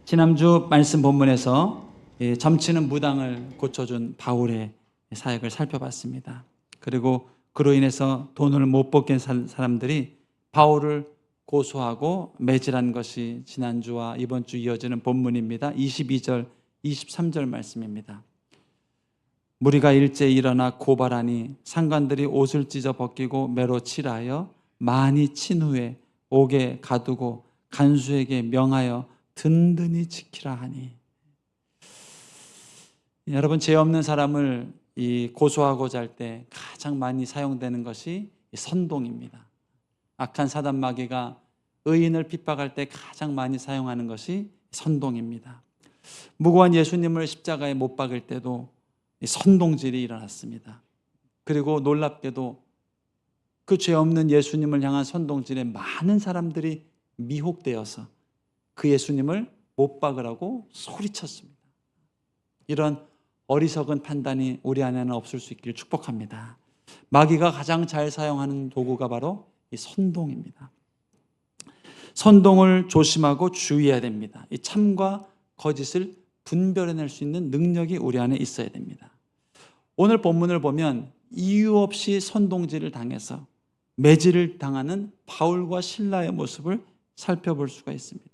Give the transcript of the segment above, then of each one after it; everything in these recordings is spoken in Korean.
지난주 말씀 본문에서 점치는 무당을 고쳐준 바울의 사역을 살펴봤습니다. 그리고 그로 인해서 돈을 못 벌게 산 사람들이 바울을 고소하고 매질한 것이 지난주와 이번 주 이어지는 본문입니다. 22절, 23절 말씀입니다. 무리가 일제히 일어나 고발하니 상관들이 옷을 찢어 벗기고 매로 칠하여 많이 친 후에 옥에 가두고 간수에게 명하여 든든히 지키라 하니. 여러분, 죄 없는 사람을 고소하고자 할 때 가장 많이 사용되는 것이 선동입니다. 악한 사단 마귀가 의인을 핍박할 때 가장 많이 사용하는 것이 선동입니다. 무고한 예수님을 십자가에 못 박을 때도 선동질이 일어났습니다. 그리고 놀랍게도 그 죄 없는 예수님을 향한 선동질에 많은 사람들이 미혹되어서 그 예수님을 못 박으라고 소리쳤습니다. 이런 어리석은 판단이 우리 안에는 없을 수 있기를 축복합니다. 마귀가 가장 잘 사용하는 도구가 바로 이 선동입니다. 선동을 조심하고 주의해야 됩니다. 이 참과 거짓을 분별해낼 수 있는 능력이 우리 안에 있어야 됩니다. 오늘 본문을 보면 이유 없이 선동질을 당해서 매질을 당하는 바울과 실라의 모습을 살펴볼 수가 있습니다.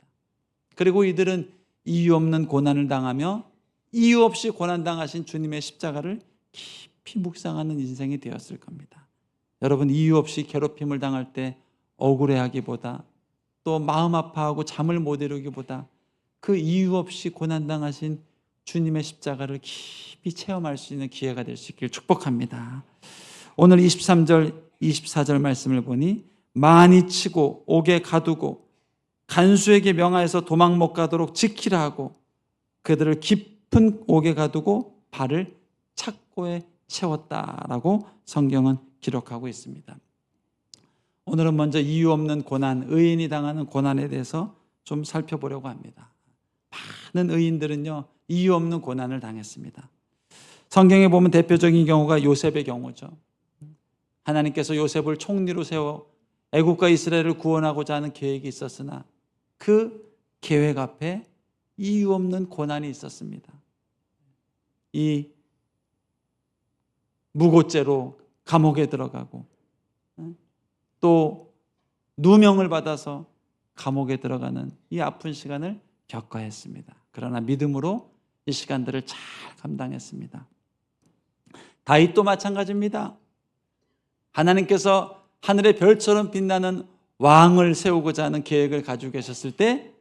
그리고 이들은 이유 없는 고난을 당하며 이유 없이 고난당하신 주님의 십자가를 깊이 묵상하는 인생이 되었을 겁니다. 여러분, 이유 없이 괴롭힘을 당할 때 억울해하기보다 또 마음 아파하고 잠을 못 이루기보다 그 이유 없이 고난당하신 주님의 십자가를 깊이 체험할 수 있는 기회가 될 수 있기를 축복합니다. 오늘 23절, 24절 말씀을 보니 많이 치고 옥에 가두고 간수에게 명하여서 도망 못 가도록 지키라 하고 그들을 깊은 옥에 가두고 발을 착고에 채웠다라고 성경은 기록하고 있습니다. 오늘은 먼저 이유 없는 고난, 의인이 당하는 고난에 대해서 좀 살펴보려고 합니다. 많은 의인들은요, 이유 없는 고난을 당했습니다. 성경에 보면 대표적인 경우가 요셉의 경우죠. 하나님께서 요셉을 총리로 세워 애국과 이스라엘을 구원하고자 하는 계획이 있었으나 그 계획 앞에 이유 없는 고난이 있었습니다. 이 무고죄로 감옥에 들어가고 또 누명을 받아서 감옥에 들어가는 이 아픈 시간을 겪어야 했습니다. 그러나 믿음으로 이 시간들을 잘 감당했습니다. 다윗도 마찬가지입니다. 하나님께서 하늘의 별처럼 빛나는 왕을 세우고자 하는 계획을 가지고 계셨을 때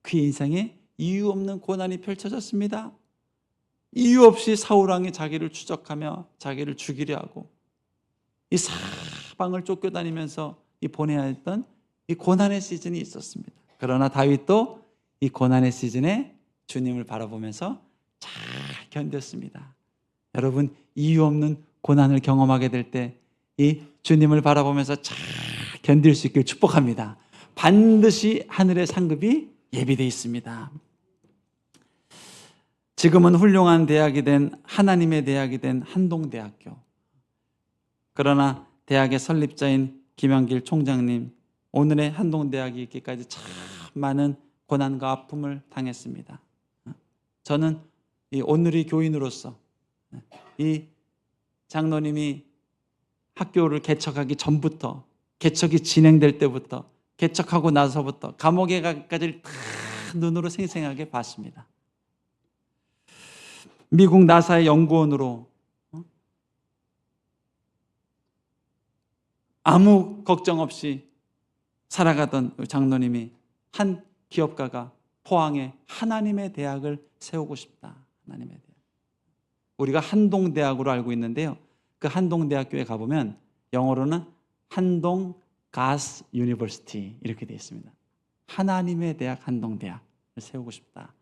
그 인생에 이유 없는 고난이 펼쳐졌습니다. 이유 없이 사울왕이 자기를 추적하며 자기를 죽이려 하고 이 사방을 쫓겨다니면서 보내야 했던 이 고난의 시즌이 있었습니다. 그러나 다윗도 이 고난의 시즌에 주님을 바라보면서 잘 견뎠습니다. 여러분, 이유 없는 고난을 경험하게 될 때 이 주님을 바라보면서 잘 견딜 수 있길 축복합니다. 반드시 하늘의 상급이 예비되어 있습니다. 지금은 훌륭한 대학이 된 하나님의 대학이 된 한동대학교. 그러나 대학의 설립자인 김영길 총장님, 오늘의 한동대학이 있기까지 참 많은 고난과 아픔을 당했습니다. 저는 오늘의 교인으로서 이 장로님이 학교를 개척하기 전부터, 개척이 진행될 때부터, 개척하고 나서부터 감옥에 가기까지를 다 눈으로 생생하게 봤습니다. 미국 나사의 연구원으로 아무 걱정 없이 살아가던 장로님이 한 기업가가 포항에 하나님의 대학을 세우고 싶다. 하나님의 대학. 우리가 한동대학으로 알고 있는데요. 그 한동대학교에 가보면 영어로는 한동 가스 유니버시티 이렇게 되어 있습니다. 하나님의 대학 한동대학을 세우고 싶다.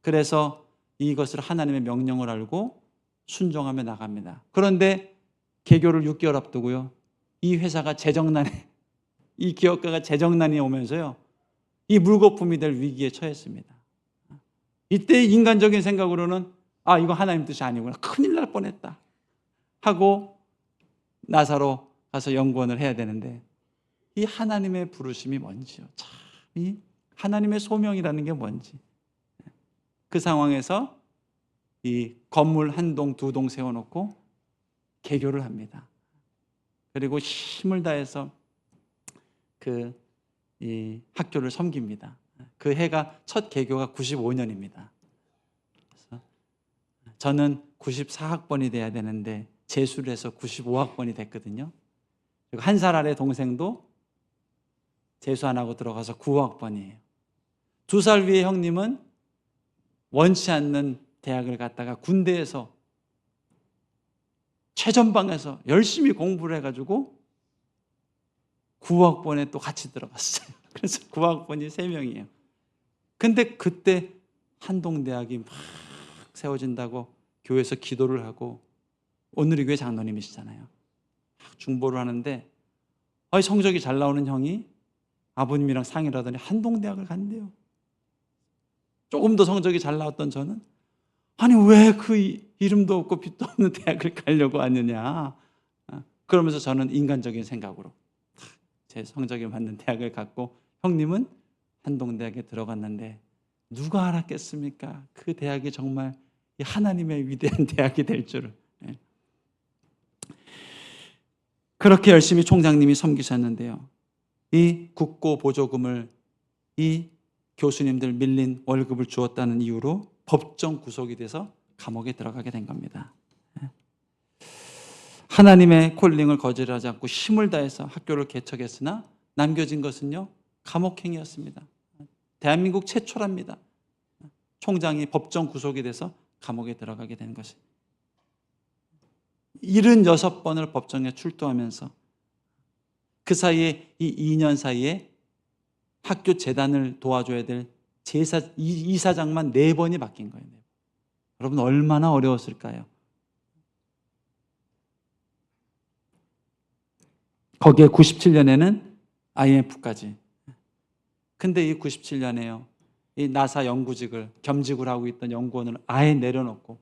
그래서 이것을 하나님의 명령을 알고 순종하며 나갑니다. 그런데 개교를 6개월 앞두고요. 이 회사가 재정난에, 이 기업가가 재정난이 오면서요. 이 물거품이 될 위기에 처했습니다. 이때 인간적인 생각으로는 이거 하나님 뜻이 아니구나. 큰일 날 뻔했다. 하고 나사로 가서 연구원을 해야 되는데 이 하나님의 부르심이 뭔지요. 참, 이 하나님의 소명이라는 게 뭔지 그 상황에서 이 건물 한 동, 두 동 세워놓고 개교를 합니다. 그리고 힘을 다해서 이 학교를 섬깁니다. 그 해가 첫 개교가 95년입니다. 그래서 저는 94학번이 돼야 되는데 재수를 해서 95학번이 됐거든요. 그리고 한 살 아래 동생도 재수 안 하고 들어가서 9학번이에요. 2살 위에 형님은 원치 않는 대학을 갔다가 군대에서 최전방에서 열심히 공부를 해가지고 9학번에 또 같이 들어갔어요. 그래서 9학번이 3명이에요. 근데 그때 한동대학이 막 세워진다고 교회에서 기도를 하고, 오늘의 교회 장로님이시잖아요. 중보를 하는데 성적이 잘 나오는 형이 아버님이랑 상의를 하더니 한동대학을 간대요. 조금 더 성적이 잘 나왔던 저는 아니 왜 그 이름도 없고 빛도 없는 대학을 가려고 하느냐. 그러면서 저는 인간적인 생각으로 제 성적이 맞는 대학을 갔고, 형님은 한동대학에 들어갔는데 누가 알았겠습니까? 그 대학이 정말 하나님의 위대한 대학이 될 줄을. 그렇게 열심히 총장님이 섬기셨는데요, 이 국고 보조금을 이 교수님들 밀린 월급을 주었다는 이유로 법정 구속이 돼서 감옥에 들어가게 된 겁니다. 하나님의 콜링을 거절하지 않고 힘을 다해서 학교를 개척했으나 남겨진 것은요, 감옥행이었습니다. 대한민국 최초랍니다. 총장이 법정 구속이 돼서 감옥에 들어가게 된 것이. 76번을 법정에 출두하면서 그 사이에 이 2년 사이에 학교 재단을 도와줘야 될 이사장만 4번이 바뀐 거예요. 여러분 얼마나 어려웠을까요? 거기에 97년에는 IMF까지. 근데 이 97년에요, 이 나사 연구직을 겸직을 하고 있던 연구원을 아예 내려놓고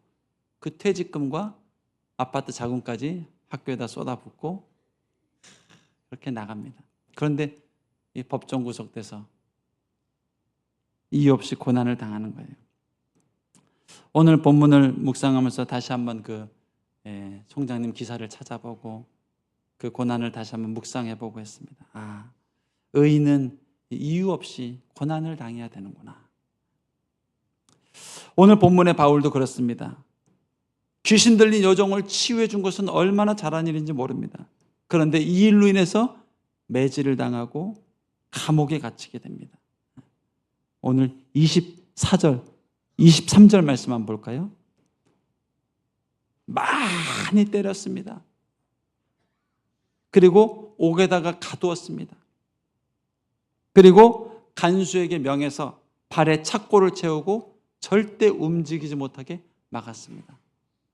그 퇴직금과 아파트 자금까지 학교에다 쏟아붓고 그렇게 나갑니다. 그런데 이 법정 구속돼서 이유 없이 고난을 당하는 거예요. 오늘 본문을 묵상하면서 다시 한번 총장님 기사를 찾아보고 그 고난을 다시 한번 묵상해보고 했습니다. 의인은 이유 없이 고난을 당해야 되는구나. 오늘 본문의 바울도 그렇습니다. 귀신 들린 여종을 치유해 준 것은 얼마나 잘한 일인지 모릅니다. 그런데 이 일로 인해서 매질을 당하고 감옥에 갇히게 됩니다. 오늘 24절, 23절 말씀 한번 볼까요? 많이 때렸습니다. 그리고 옥에다가 가두었습니다. 그리고 간수에게 명해서 발에 착고를 채우고 절대 움직이지 못하게 막았습니다.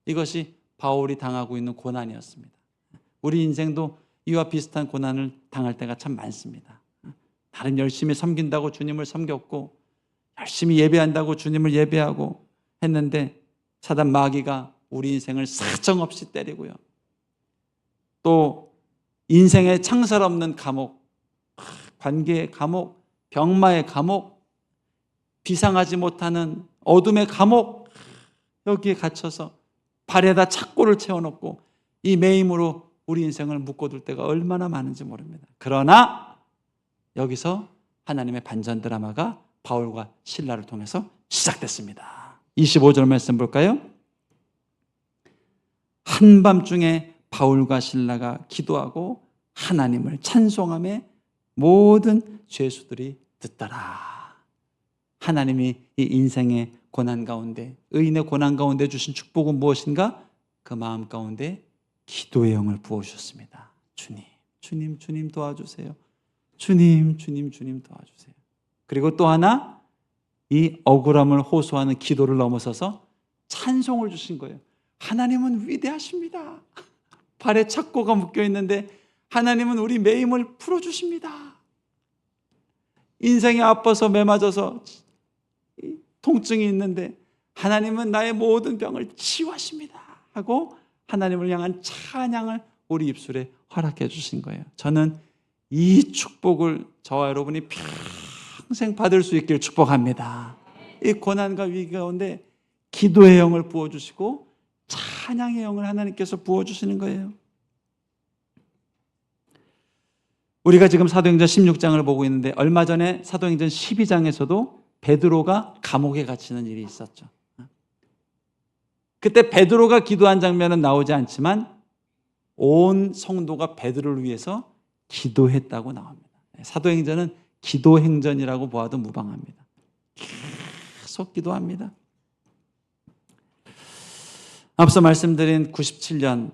이것이 바울이 당하고 있는 고난이었습니다. 우리 인생도 이와 비슷한 고난을 당할 때가 참 많습니다. 다른 열심히 섬긴다고 주님을 섬겼고, 열심히 예배한다고 주님을 예배하고 했는데 사단 마귀가 우리 인생을 사정없이 때리고요, 또 인생의 창살 없는 감옥, 관계의 감옥, 병마의 감옥, 비상하지 못하는 어둠의 감옥, 여기에 갇혀서 발에다 착고를 채워놓고 이 매임으로 우리 인생을 묶어둘 때가 얼마나 많은지 모릅니다. 그러나 여기서 하나님의 반전 드라마가 바울과 실라를 통해서 시작됐습니다. 25절 말씀 볼까요? 한밤중에 바울과 실라가 기도하고 하나님을 찬송하며 모든 죄수들이 듣더라. 하나님이 이 인생의 고난 가운데, 의인의 고난 가운데 주신 축복은 무엇인가? 그 마음 가운데 기도의 영을 부어주셨습니다. 주님 도와주세요. 주님 도와주세요. 그리고 또 하나, 이 억울함을 호소하는 기도를 넘어서서 찬송을 주신 거예요. 하나님은 위대하십니다. 발에 착고가 묶여 있는데 하나님은 우리 매임을 풀어주십니다. 인생이 아파서 매맞아서 통증이 있는데 하나님은 나의 모든 병을 치유하십니다 하고 하나님을 향한 찬양을 우리 입술에 허락해 주신 거예요. 저는 이 축복을 저와 여러분이 평생 받을 수 있길 축복합니다. 이 고난과 위기 가운데 기도의 영을 부어주시고 찬양의 영을 하나님께서 부어주시는 거예요. 우리가 지금 사도행전 16장을 보고 있는데 얼마 전에 사도행전 12장에서도 베드로가 감옥에 갇히는 일이 있었죠. 그때 베드로가 기도한 장면은 나오지 않지만 온 성도가 베드로를 위해서 기도했다고 나옵니다. 사도행전은 기도행전이라고 보아도 무방합니다. 계속 기도합니다. 앞서 말씀드린 97년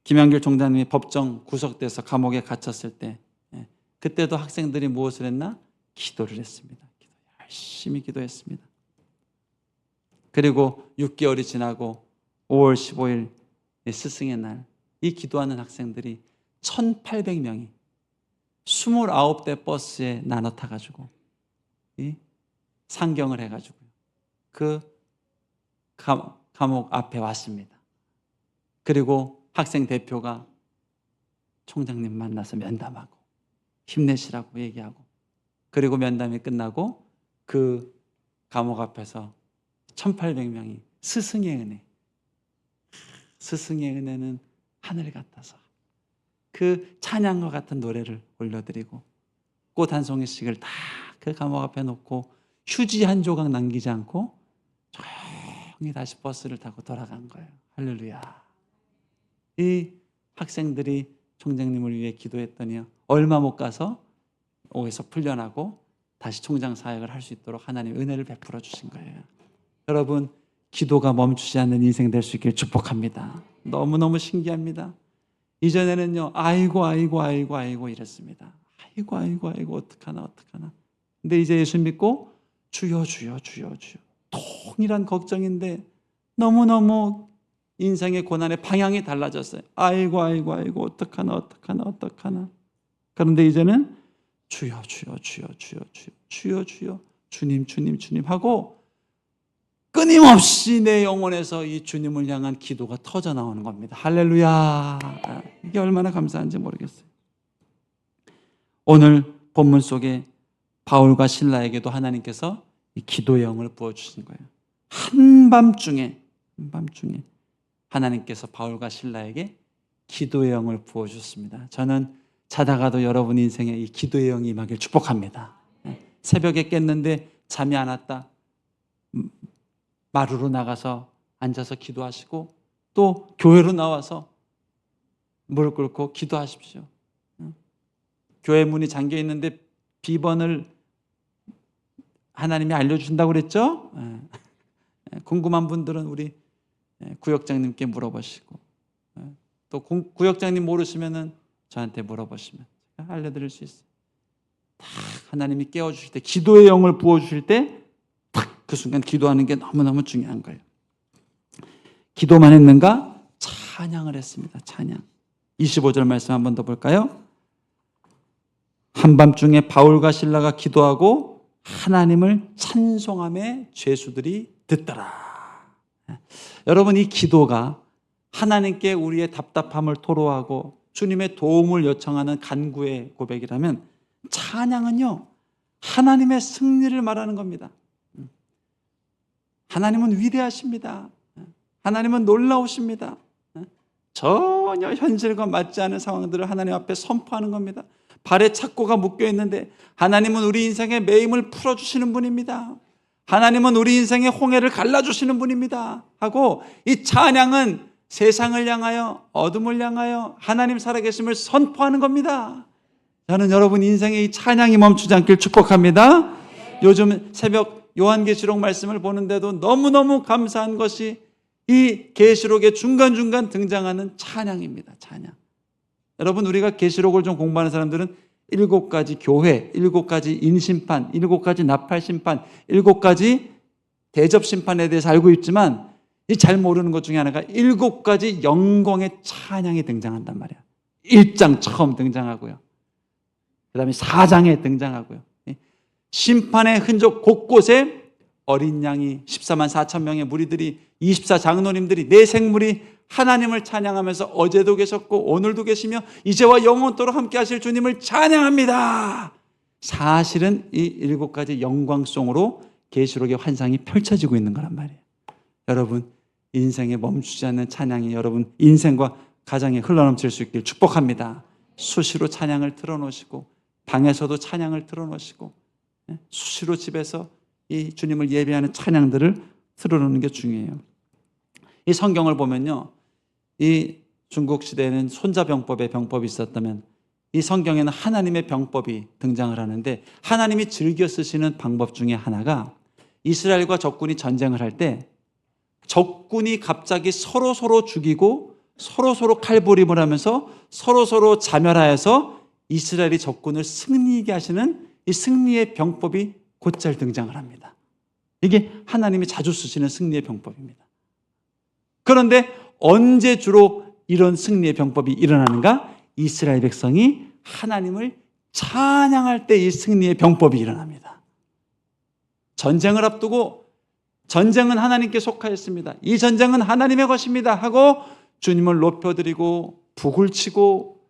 김한길 총장님이 법정 구속돼서 감옥에 갇혔을 때 그때도 학생들이 무엇을 했나? 기도를 했습니다. 열심히 기도했습니다. 그리고 6개월이 지나고 5월 15일 스승의 날, 이 기도하는 학생들이 1,800명이 29대 버스에 나눠 타가지고 상경을 해가지고 그 감옥 앞에 왔습니다. 그리고 학생 대표가 총장님 만나서 면담하고 힘내시라고 얘기하고, 그리고 면담이 끝나고 그 감옥 앞에서 1,800명이 스승의 은혜, 스승의 은혜는 하늘 같아서 그 찬양과 같은 노래를 올려드리고 꽃 한 송이씩을 다 그 감옥 앞에 놓고 휴지 한 조각 남기지 않고 조용히 다시 버스를 타고 돌아간 거예요. 할렐루야. 이 학생들이 총장님을 위해 기도했더니 얼마 못 가서 옥에서 풀려나고 다시 총장 사역을 할 수 있도록 하나님 은혜를 베풀어 주신 거예요. 여러분, 기도가 멈추지 않는 인생 될 수 있길 축복합니다. 너무너무 신기합니다. 이전에는요, 아이고 이랬습니다. 아이고 어떡하나. 근데 이제 예수 믿고 주여 동일한 걱정인데 너무너무 인생의 고난의 방향이 달라졌어요. 아이고 어떡하나. 그런데 이제는 주여 주님 하고 끊임없이 내 영혼에서 이 주님을 향한 기도가 터져 나오는 겁니다. 할렐루야. 이게 얼마나 감사한지 모르겠어요. 오늘 본문 속에 바울과 실라에게도 하나님께서 이 기도의 영을 부어주신 거예요. 한밤중에 하나님께서 바울과 실라에게 기도의 영을 부어주셨습니다. 저는 자다가도 여러분 인생에 이 기도의 영이 임하길 축복합니다. 새벽에 깼는데 잠이 안 왔다, 마루로 나가서 앉아서 기도하시고 또 교회로 나와서 무릎 꿇고 기도하십시오. 교회 문이 잠겨 있는데 비번을 하나님이 알려주신다고 그랬죠? 궁금한 분들은 우리 구역장님께 물어보시고, 또 구역장님 모르시면은 저한테 물어보시면 제가 알려드릴 수 있어요. 딱 하나님이 깨워주실 때, 기도의 영을 부어주실 때 딱 그 순간 기도하는 게 너무너무 중요한 거예요. 기도만 했는가? 찬양을 했습니다. 찬양. 25절 말씀 한 번 더 볼까요? 한밤중에 바울과 실라가 기도하고 하나님을 찬송함에 죄수들이 듣더라. 여러분, 이 기도가 하나님께 우리의 답답함을 토로하고 주님의 도움을 요청하는 간구의 고백이라면, 찬양은요, 하나님의 승리를 말하는 겁니다. 하나님은 위대하십니다. 하나님은 놀라우십니다. 전혀 현실과 맞지 않은 상황들을 하나님 앞에 선포하는 겁니다. 발에 착고가 묶여 있는데 하나님은 우리 인생의 매임을 풀어주시는 분입니다. 하나님은 우리 인생의 홍해를 갈라주시는 분입니다 하고, 이 찬양은 세상을 향하여, 어둠을 향하여 하나님 살아계심을 선포하는 겁니다. 저는 여러분 인생의 이 찬양이 멈추지 않길 축복합니다. 요즘 새벽 요한계시록 말씀을 보는데도 너무너무 감사한 것이 이 계시록의 중간중간 등장하는 찬양입니다. 찬양. 여러분, 우리가 계시록을 좀 공부하는 사람들은 7가지 교회, 7가지 인심판, 7가지 나팔심판, 7가지 대접심판에 대해서 알고 있지만 이 잘 모르는 것 중에 하나가 7가지 영광의 찬양이 등장한단 말이야. 1장 처음 등장하고요, 그 다음에 4장에 등장하고요. 심판의 흔적 곳곳에 어린 양이 14만 4천 명의 무리들이, 24장로님들이, 내 생물이 하나님을 찬양하면서 어제도 계셨고 오늘도 계시며 이제와 영원토록 함께 하실 주님을 찬양합니다. 사실은 이 7가지 영광송으로 계시록의 환상이 펼쳐지고 있는 거란 말이에요. 여러분, 인생에 멈추지 않는 찬양이 여러분 인생과 가정에 흘러넘칠 수 있길 축복합니다. 수시로 찬양을 틀어놓으시고 방에서도 찬양을 틀어놓으시고 수시로 집에서 이 주님을 예배하는 찬양들을 틀어놓는 게 중요해요. 이 성경을 보면요, 이 중국 시대에는 손자병법의 병법이 있었다면 이 성경에는 하나님의 병법이 등장을 하는데, 하나님이 즐겨 쓰시는 방법 중에 하나가 이스라엘과 적군이 전쟁을 할 때 적군이 갑자기 서로 죽이고 서로 칼부림을 하면서 서로 자멸하여서 이스라엘이 적군을 승리하게 하시는 이 승리의 병법이 곧잘 등장을 합니다. 이게 하나님이 자주 쓰시는 승리의 병법입니다. 그런데 언제 주로 이런 승리의 병법이 일어나는가? 이스라엘 백성이 하나님을 찬양할 때 이 승리의 병법이 일어납니다. 전쟁을 앞두고 전쟁은 하나님께 속하였습니다. 이 전쟁은 하나님의 것입니다 하고 주님을 높여드리고 북을 치고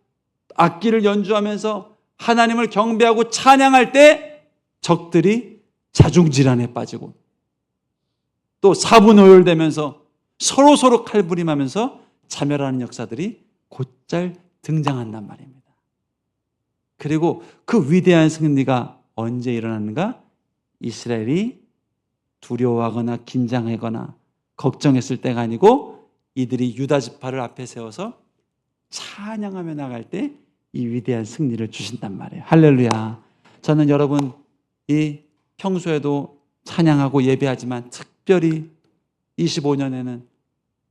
악기를 연주하면서 하나님을 경배하고 찬양할 때 적들이 자중질환에 빠지고 또 사분오열되면서 서로 칼부림하면서 자멸하는 역사들이 곧잘 등장한단 말입니다. 그리고 그 위대한 승리가 언제 일어나는가? 이스라엘이 두려워하거나 긴장하거나 걱정했을 때가 아니고 이들이 유다 지파를 앞에 세워서 찬양하며 나갈 때 이 위대한 승리를 주신단 말이에요. 할렐루야. 저는 여러분 이 평소에도 찬양하고 예배하지만 특별히 25년에는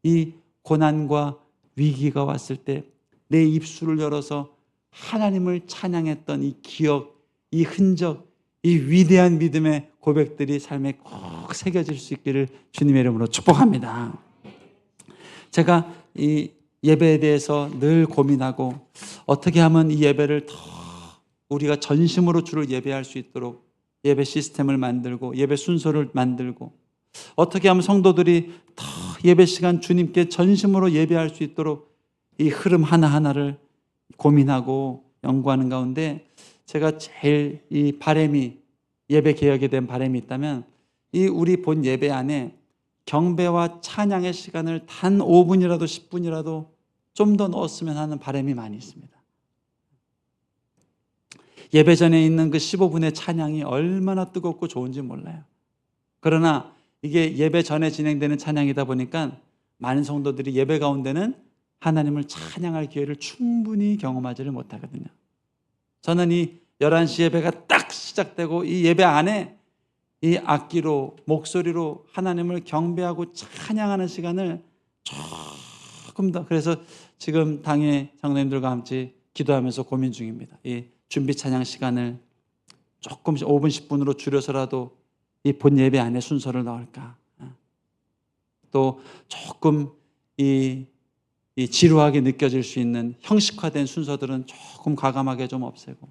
이 고난과 위기가 왔을 때 내 입술을 열어서 하나님을 찬양했던 이 기억, 이 흔적, 이 위대한 믿음의 고백들이 삶에 꼭 새겨질 수 있기를 주님의 이름으로 축복합니다. 제가 이 예배에 대해서 늘 고민하고 어떻게 하면 이 예배를 더 우리가 전심으로 주를 예배할 수 있도록 예배 시스템을 만들고 예배 순서를 만들고 어떻게 하면 성도들이 더 예배 시간 주님께 전심으로 예배할 수 있도록 이 흐름 하나하나를 고민하고 연구하는 가운데 제가 제일 이 바람이 예배 개혁에 대한 바람이 있다면 이 우리 본 예배 안에 경배와 찬양의 시간을 단 5분이라도 10분이라도 좀 더 넣었으면 하는 바람이 많이 있습니다. 예배 전에 있는 그 15분의 찬양이 얼마나 뜨겁고 좋은지 몰라요. 그러나 이게 예배 전에 진행되는 찬양이다 보니까 많은 성도들이 예배 가운데는 하나님을 찬양할 기회를 충분히 경험하지를 못하거든요. 저는 이 11시 예배가 딱 시작되고 이 예배 안에 이 악기로 목소리로 하나님을 경배하고 찬양하는 시간을 조금 더, 그래서 지금 당의 장로님들과 함께 기도하면서 고민 중입니다. 이 준비 찬양 시간을 조금씩 5분 10분으로 줄여서라도 이 본 예배 안에 순서를 넣을까. 또 조금 이 지루하게 느껴질 수 있는 형식화된 순서들은 조금 과감하게 좀 없애고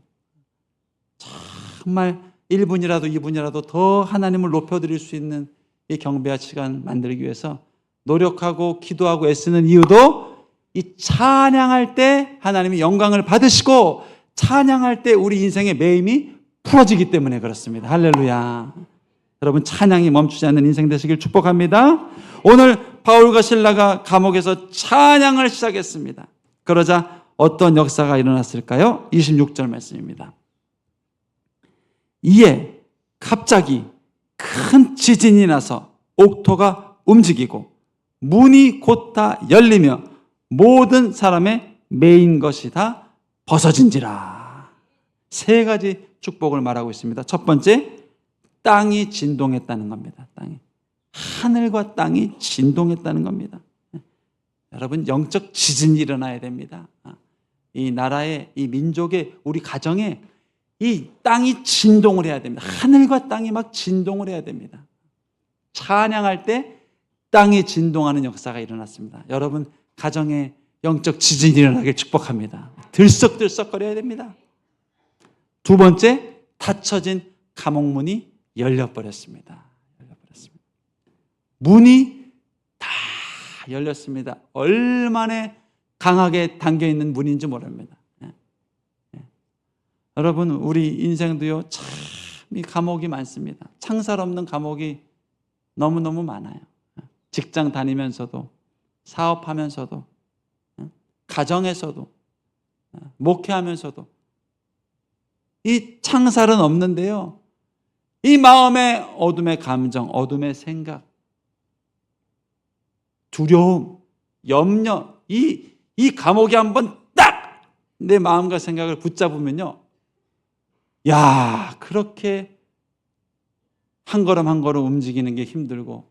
정말 1분이라도 2분이라도 더 하나님을 높여드릴 수 있는 이 경배와 시간 만들기 위해서 노력하고 기도하고 애쓰는 이유도 이 찬양할 때 하나님이 영광을 받으시고 찬양할 때 우리 인생의 매임이 풀어지기 때문에 그렇습니다. 할렐루야. 여러분 찬양이 멈추지 않는 인생 되시길 축복합니다. 오늘 바울과 실라가 감옥에서 찬양을 시작했습니다. 그러자 어떤 역사가 일어났을까요? 26절 말씀입니다. 이에 갑자기 큰 지진이 나서 옥토가 움직이고 문이 곧 다 열리며 모든 사람의 매인 것이 다 벗어진지라. 세 가지 축복을 말하고 있습니다. 첫 번째, 땅이 진동했다는 겁니다. 땅이. 하늘과 땅이 진동했다는 겁니다. 여러분 영적 지진이 일어나야 됩니다. 이 나라의 이 민족의 우리 가정에 이 땅이 진동을 해야 됩니다. 하늘과 땅이 막 진동을 해야 됩니다. 찬양할 때 땅이 진동하는 역사가 일어났습니다. 여러분 가정에 영적 지진이 일어나길 축복합니다. 들썩들썩거려야 됩니다. 두 번째, 닫혀진 감옥문이 열려버렸습니다. 문이 다 열렸습니다. 얼마나 강하게 담겨있는 문인지 모릅니다. 여러분 우리 인생도요 참 이 감옥이 많습니다. 창살 없는 감옥이 너무너무 많아요. 직장 다니면서도, 사업하면서도, 가정에서도, 목회하면서도 이 창살은 없는데요, 이 마음의 어둠의 감정, 어둠의 생각, 두려움, 염려, 이 감옥이 한번 딱 내 마음과 생각을 붙잡으면요, 야, 그렇게 한 걸음 한 걸음 움직이는 게 힘들고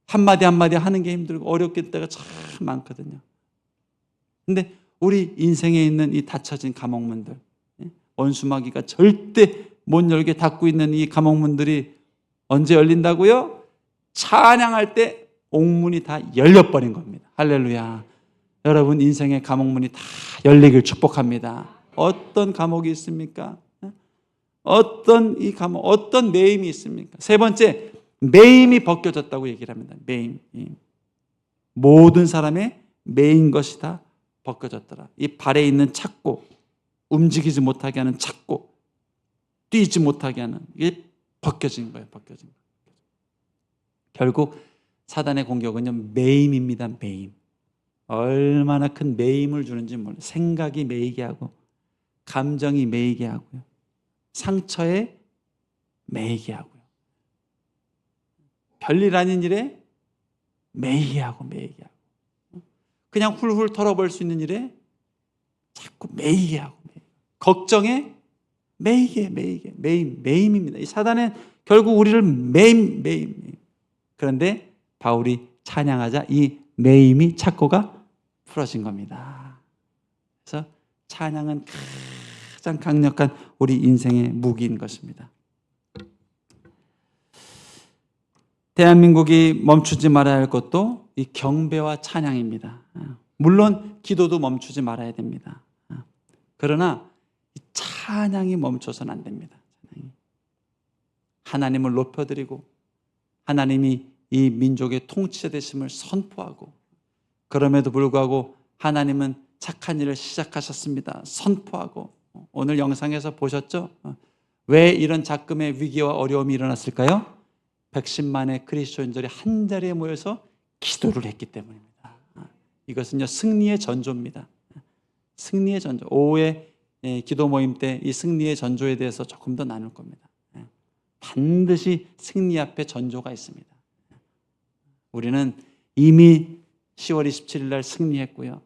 한마디 한마디 하는 게 힘들고 어렵게 때가 참 많거든요. 근데 우리 인생에 있는 이 닫혀진 감옥문들, 원수마귀가 절대 못 열게 닫고 있는 이 감옥문들이 언제 열린다고요? 찬양할 때 옥문이 다 열려버린 겁니다. 할렐루야. 여러분 인생의 감옥문이 다 열리길 축복합니다. 어떤 감옥이 있습니까? 어떤 이 감옥, 어떤 매임이 있습니까? 세 번째, 매임이 벗겨졌다고 얘기를 합니다. 매임. 모든 사람의 매인 것이 다 벗겨졌더라. 이 발에 있는 착고, 움직이지 못하게 하는 착고, 뛰지 못하게 하는, 이게 벗겨진 거예요. 벗겨진 거예요. 결국 사단의 공격은요, 매임입니다. 매임. 얼마나 큰 매임을 주는지 몰라요. 생각이 매이게 하고, 감정이 매이게 하고요, 상처에 매이게 하고요, 별일 아닌 일에 매이게 하고, 매이게 하고, 그냥 훌훌 털어볼 수 있는 일에 자꾸 매이게 하고, 걱정에 매이게, 매임입니다. 이 사단은 결국 우리를 매임. 그런데 바울이 찬양하자 이 매임이, 착고가 풀어진 겁니다. 그래서 찬양은 가장 강력한 우리 인생의 무기인 것입니다. 대한민국이 멈추지 말아야 할 것도 이 경배와 찬양입니다. 물론 기도도 멈추지 말아야 됩니다. 그러나 찬양이 멈춰서는 안 됩니다. 하나님을 높여드리고 하나님이 이 민족의 통치자 되심을 선포하고, 그럼에도 불구하고 하나님은 착한 일을 시작하셨습니다. 선포하고. 오늘 영상에서 보셨죠? 왜 이런 작금의 위기와 어려움이 일어났을까요? 110만의 그리스도인들이 한 자리에 모여서 기도를 했기 때문입니다. 이것은요, 승리의 전조입니다. 승리의 전조. 오후에 기도 모임 때 이 승리의 전조에 대해서 조금 더 나눌 겁니다. 반드시 승리 앞에 전조가 있습니다. 우리는 이미 10월 27일 날 승리했고요.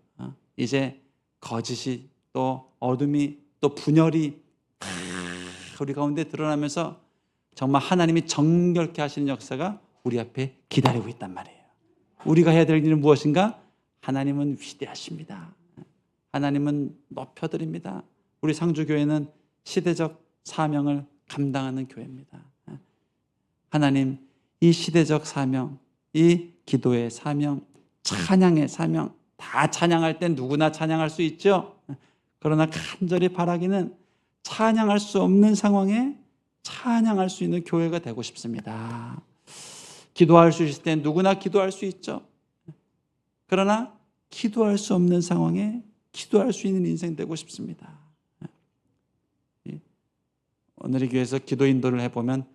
이제 거짓이 또 어둠이 또 분열이 우리 가운데 드러나면서 정말 하나님이 정결케 하시는 역사가 우리 앞에 기다리고 있단 말이에요. 우리가 해야 될 일은 무엇인가? 하나님은 위대하십니다. 하나님은 높여드립니다. 우리 상주교회는 시대적 사명을 감당하는 교회입니다. 하나님, 이 시대적 사명, 이 기도의 사명, 찬양의 사명, 다 찬양할 땐 누구나 찬양할 수 있죠. 그러나 간절히 바라기는 찬양할 수 없는 상황에 찬양할 수 있는 교회가 되고 싶습니다. 기도할 수 있을 땐 누구나 기도할 수 있죠. 그러나 기도할 수 없는 상황에 기도할 수 있는 인생 되고 싶습니다. 오늘 이 교회에서 기도 인도를 해보면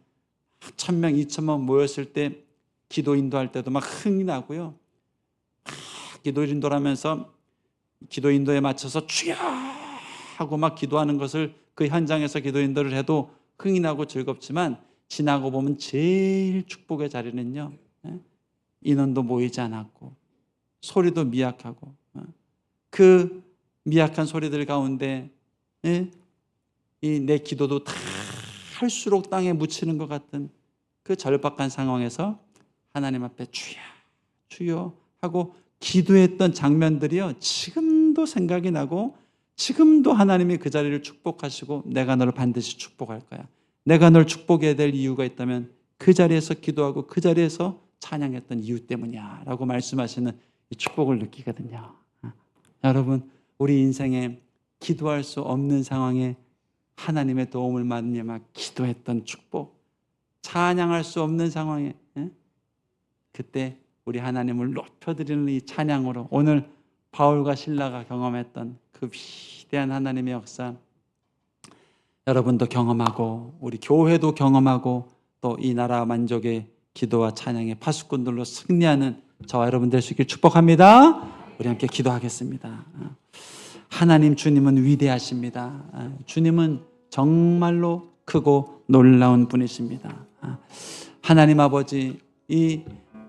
1000명, 2000명 모였을 때 기도 인도할 때도 막 흥이 나고요. 기도 인도를 하면서 기도 인도에 맞춰서 주여 하고 막 기도하는 것을 그 현장에서 기도 인도를 해도 흥이 나고 즐겁지만, 지나고 보면 제일 축복의 자리는요, 인원도 모이지 않았고 소리도 미약하고, 그 미약한 소리들 가운데 이 내 기도도 다 할수록 땅에 묻히는 것 같은 그 절박한 상황에서 하나님 앞에 주여 주여 하고 기도했던 장면들이요, 지금도 생각이 나고, 지금도 하나님이 그 자리를 축복하시고 내가 너를 반드시 축복할 거야, 내가 널 축복해야 될 이유가 있다면 그 자리에서 기도하고 그 자리에서 찬양했던 이유 때문이야 라고 말씀하시는 이 축복을 느끼거든요. 여러분, 우리 인생에 기도할 수 없는 상황에 하나님의 도움을 받으며 기도했던 축복, 찬양할 수 없는 상황에 그때 우리 하나님을 높여드리는 이 찬양으로 오늘 바울과 실라가 경험했던 그 위대한 하나님의 역사, 여러분도 경험하고 우리 교회도 경험하고 또 이 나라 만족의 기도와 찬양의 파수꾼들로 승리하는 저와 여러분 될 수 있길 축복합니다. 우리 함께 기도하겠습니다. 하나님 주님은 위대하십니다. 주님은 정말로 크고 놀라운 분이십니다. 하나님 아버지, 이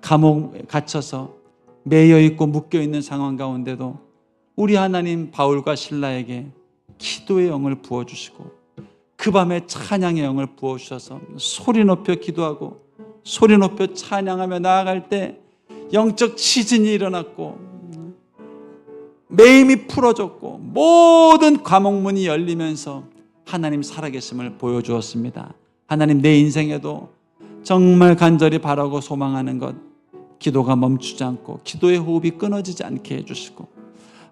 감옥에 갇혀서 매여 있고 묶여 있는 상황 가운데도 우리 하나님 바울과 실라에게 기도의 영을 부어주시고 그 밤에 찬양의 영을 부어주셔서 소리 높여 기도하고 소리 높여 찬양하며 나아갈 때 영적 지진이 일어났고 매임이 풀어졌고 모든 감옥문이 열리면서 하나님 살아계심을 보여주었습니다. 하나님, 내 인생에도 정말 간절히 바라고 소망하는 것, 기도가 멈추지 않고 기도의 호흡이 끊어지지 않게 해주시고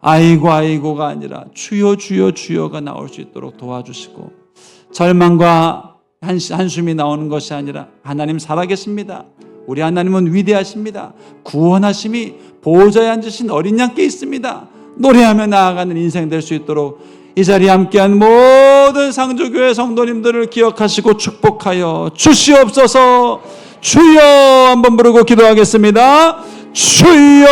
아이고 아이고가 아니라 주여 주여 주여가 나올 수 있도록 도와주시고 절망과 한숨이 나오는 것이 아니라 하나님 살아계십니다. 우리 하나님은 위대하십니다. 구원하심이 보호자에 앉으신 어린 양께 있습니다. 노래하며 나아가는 인생 될 수 있도록 이 자리에 함께한 모든 상주교회 성도님들을 기억하시고 축복하여 주시옵소서. 주여 한번 부르고 기도하겠습니다. 주여.